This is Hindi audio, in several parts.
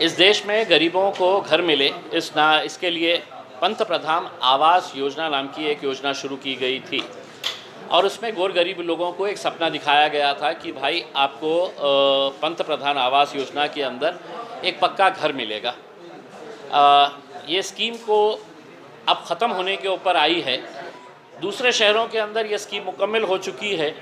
इस देश में गरीबों को घर मिले इसके लिए पंत प्रधान आवास योजना नाम की एक योजना शुरू की गई थी और उसमें गौर गरीब लोगों को एक सपना दिखाया गया था कि भाई आपको पंत प्रधान आवास योजना के अंदर एक पक्का घर मिलेगा। ये स्कीम को अब ख़त्म होने के ऊपर आई है। दूसरे शहरों के अंदर ये स्कीम मुकम्मल हो चुकी है,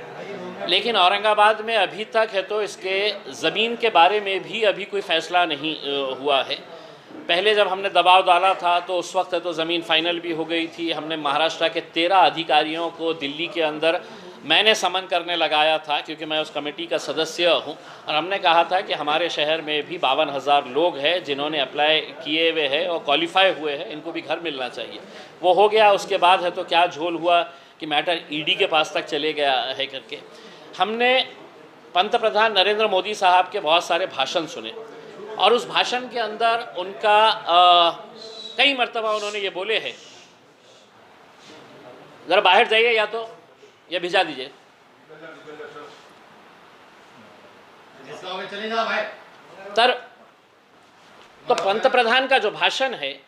लेकिन औरंगाबाद में अभी तक है तो इसके ज़मीन के बारे में भी अभी कोई फ़ैसला नहीं हुआ है। पहले जब हमने दबाव डाला था तो उस वक्त है तो ज़मीन फ़ाइनल भी हो गई थी। हमने महाराष्ट्र के 13 अधिकारियों को दिल्ली के अंदर मैंने समन करने लगाया था, क्योंकि मैं उस कमेटी का सदस्य हूं, और हमने कहा था कि हमारे शहर में भी 52,000 लोग हैं जिन्होंने अप्लाई किए हुए हैं और क्वालिफाई हुए हैं, इनको भी घर मिलना चाहिए। वो हो गया। उसके बाद है तो क्या झोल हुआ कि मैटर ईडी के पास तक चले गया है करके। हमने पंत प्रधान नरेंद्र मोदी साहब के बहुत सारे भाषण सुने और उस भाषण के अंदर उनका कई मर्तबा उन्होंने ये बोले हैं, ज़रा बाहर जाइए या तो ये भिजा दीजिए। तो पंत प्रधान का जो भाषण है,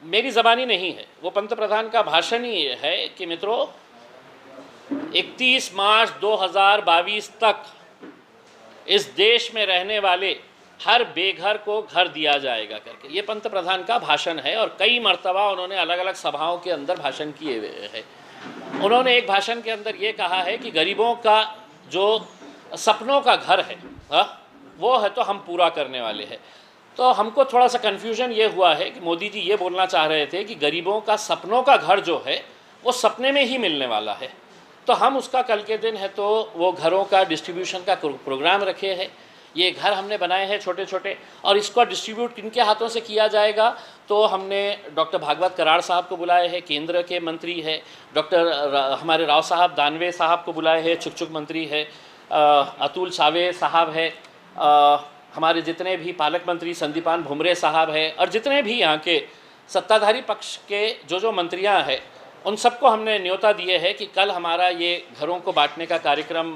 मेरी ज़बानी नहीं है, वो पंत प्रधान का भाषण ही है कि मित्रों 31 मार्च 2022 तक इस देश में रहने वाले हर बेघर को घर दिया जाएगा करके। ये पंत प्रधान का भाषण है और कई मर्तबा उन्होंने अलग अलग सभाओं के अंदर भाषण किए हुए हैं। उन्होंने एक भाषण के अंदर ये कहा है कि गरीबों का जो सपनों का घर है वो है तो हम पूरा करने वाले हैं। तो हमको थोड़ा सा कन्फ्यूजन ये हुआ है कि मोदी जी ये बोलना चाह रहे थे कि गरीबों का सपनों का घर जो है वो सपने में ही मिलने वाला है। तो हम उसका कल के दिन है तो वो घरों का डिस्ट्रीब्यूशन का प्रोग्राम रखे हैं। ये घर हमने बनाए हैं छोटे छोटे, और इसको डिस्ट्रीब्यूट किनके हाथों से किया जाएगा तो हमने डॉक्टर भागवत कराड़ साहब को बुलाए हैं, केंद्र के मंत्री है। हमारे राव साहब दानवे साहब को बुलाए हैं, चुक मंत्री है। अतुल सावे साहब है। हमारे जितने भी पालक मंत्री संदीपान भुमरे साहब है, और जितने भी यहाँ के सत्ताधारी पक्ष के जो मंत्रियाँ हैं, उन सबको हमने न्योता दिए है कि कल हमारा ये घरों को बांटने का कार्यक्रम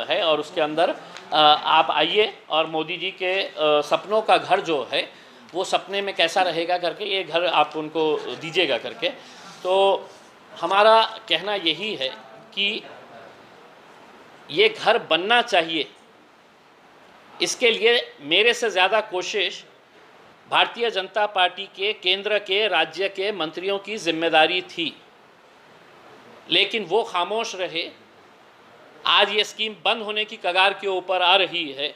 है और उसके अंदर आप आइए और मोदी जी के सपनों का घर जो है वो सपने में कैसा रहेगा करके ये घर आप उनको दीजिएगा करके। तो हमारा कहना यही है कि ये घर बनना चाहिए। इसके लिए मेरे से ज़्यादा कोशिश भारतीय जनता पार्टी के केंद्र के राज्य के मंत्रियों की जिम्मेदारी थी, लेकिन वो खामोश रहे। आज ये स्कीम बंद होने की कगार के ऊपर आ रही है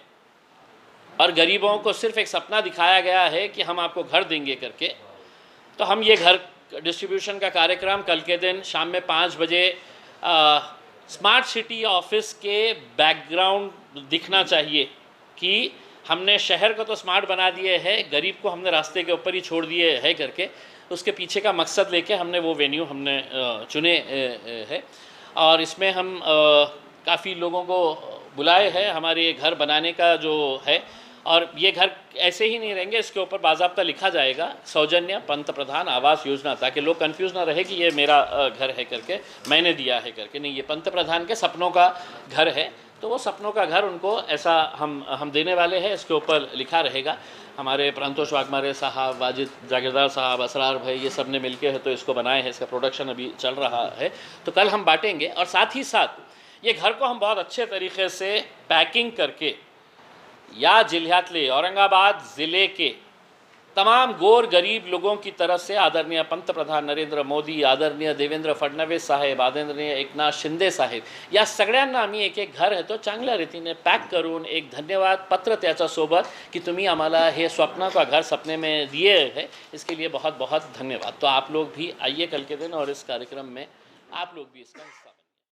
और गरीबों को सिर्फ एक सपना दिखाया गया है कि हम आपको घर देंगे करके। तो हम ये घर डिस्ट्रीब्यूशन का कार्यक्रम कल के दिन शाम में 5 बजे स्मार्ट सिटी ऑफिस के बैकग्राउंड दिखना चाहिए कि हमने शहर को तो स्मार्ट बना दिए है, गरीब को हमने रास्ते के ऊपर ही छोड़ दिए है करके। उसके पीछे का मकसद लेके हमने वो वेन्यू हमने चुने है और इसमें हम काफ़ी लोगों को बुलाए हैं हमारे घर बनाने का जो है। और ये घर ऐसे ही नहीं रहेंगे, इसके ऊपर बाज़ाब्ता लिखा जाएगा सौजन्य पंत प्रधान आवास योजना, ताकि लोग कंफ्यूज ना रहे कि ये मेरा घर है करके, मैंने दिया है करके। नहीं, ये पंत प्रधान के सपनों का घर है, तो वो सपनों का घर उनको ऐसा हम देने वाले हैं। इसके ऊपर लिखा रहेगा। हमारे प्रांतोष वाघमारे साहब, वाजिद जागीरदार साहब, असरार भाई, ये सब ने मिलके है तो इसको बनाए हैं। इसका प्रोडक्शन अभी चल रहा है, तो कल हम बांटेंगे। और साथ ही साथ ये घर को हम बहुत अच्छे तरीके से पैकिंग करके या जिल्ह्यातले औरंगाबाद ज़िले के तमाम गोर गरीब लोगों की तरफ से आदरणीय पंत प्रधान नरेंद्र मोदी, आदरणीय देवेंद्र फडणवीस साहेब, आदरणीय एकनाथ शिंदे साहेब, या सगळ्यांना आम्ही एक एक घर आहे तो चांगल्या रीतीने पॅक करून एक धन्यवाद पत्र त्याच्यासोबत की तुम्ही आम्हाला हे स्वप्न का घर सपने में दिए है, इसके लिए बहुत बहुत धन्यवाद। तो आप लोग भी आइए कल के दिन और इस कार्यक्रम में आप लोग भी इसका हिस्सा